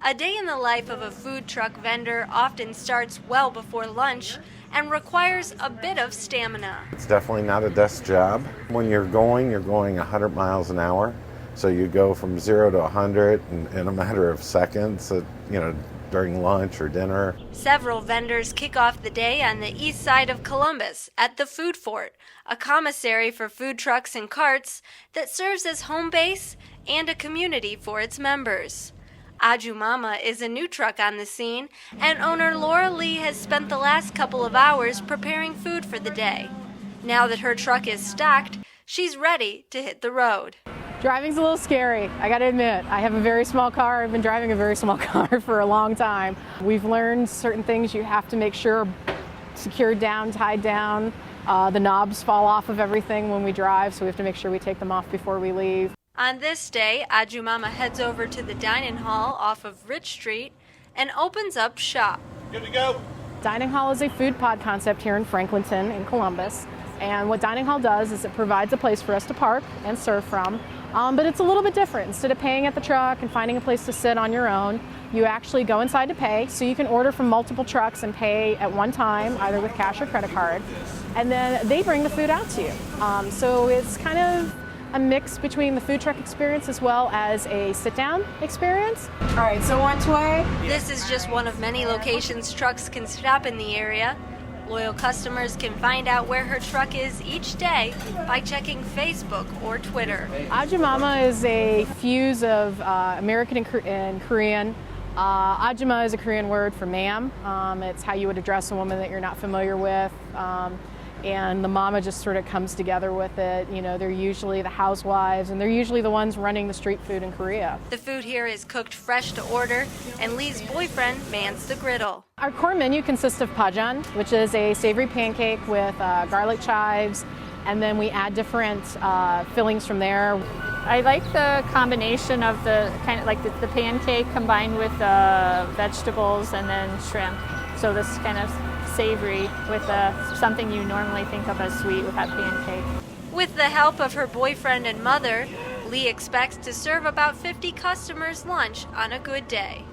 A day in the life of a food truck vendor often starts well before lunch and requires a bit of stamina. It's definitely not a desk job. When you're going 100 miles an hour. So you go from 0 to 100 in a matter of seconds, during lunch or dinner. Several vendors kick off the day on the east side of Columbus at the Food Fort, a commissary for food trucks and carts that serves as home base and a community for its members. Ajumama is a new truck on the scene, and owner Laura Lee has spent the last couple of hours preparing food for the day. Now that her truck is stocked, she's ready to hit the road. Driving's a little scary, I gotta admit. I have a very small car. I've been driving a very small car for a long time. We've learned certain things you have to make sure are secured down, tied down. The knobs fall off of everything when we drive, so we have to make sure we take them off before we leave. On this day, Ajumama heads over to the dining hall off of Rich Street and opens up shop. Good to go. Dining hall is a food pod concept here in Franklinton in Columbus. And what dining hall does is it provides a place for us to park and serve from. But it's a little bit different. Instead of paying at the truck and finding a place to sit on your own, you actually go inside to pay. So you can order from multiple trucks and pay at one time, either with cash or credit card. And then they bring the food out to you. So it's kind of a mix between the food truck experience as well as a sit-down experience. All right, so one way. This is just one of many locations trucks can stop in the area. Loyal customers can find out where her truck is each day by checking Facebook or Twitter. Ajumama is a fuse of American and Korean. Ajuma is a Korean word for ma'am. It's how you would address a woman that you're not familiar with. And the mama just sort of comes together with it. They're usually the housewives, and they're usually the ones running the street food in Korea. The food here is cooked fresh to order, and Lee's boyfriend mans the griddle. Our core menu consists of pajan, which is a savory pancake with garlic chives, and then we add different fillings from there. I like the combination of the kind of like the pancake combined with vegetables and then shrimp. So this kind of savory with something you normally think of as sweet with that pancake. With the help of her boyfriend and mother, Lee expects to serve about 50 customers lunch on a good day.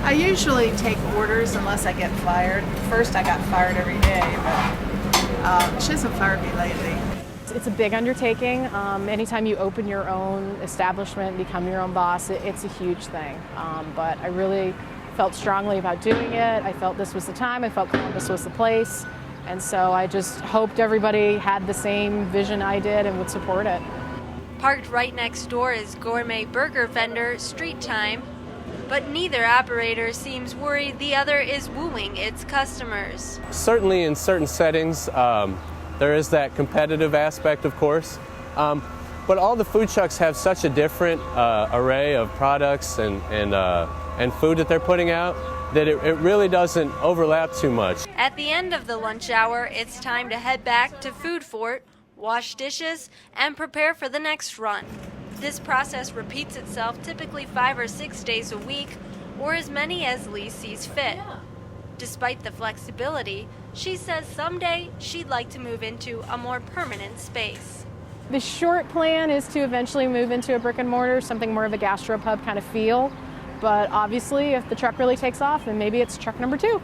I usually take orders unless I get fired. First I got fired every day, but she hasn't fired me lately. It's a big undertaking. Anytime you open your own establishment, become your own boss, it's a huge thing. But I really felt strongly about doing it. I felt this was the time. I felt Columbus was the place. And so I just hoped everybody had the same vision I did and would support it. Parked right next door is gourmet burger vendor Street Time, but neither operator seems worried the other is wooing its customers. Certainly in certain settings, there is that competitive aspect, of course. But all the food trucks have such a different array of products and food that they're putting out that it really doesn't overlap too much. At the end of the lunch hour, it's time to head back to Food Fort, wash dishes, and prepare for the next run. This process repeats itself typically 5 or 6 days a week, or as many as Lee sees fit. Despite the flexibility, she says someday she'd like to move into a more permanent space. The short plan is to eventually move into a brick and mortar, something more of a gastropub kind of feel. But obviously, if the truck really takes off, then maybe it's truck number 2.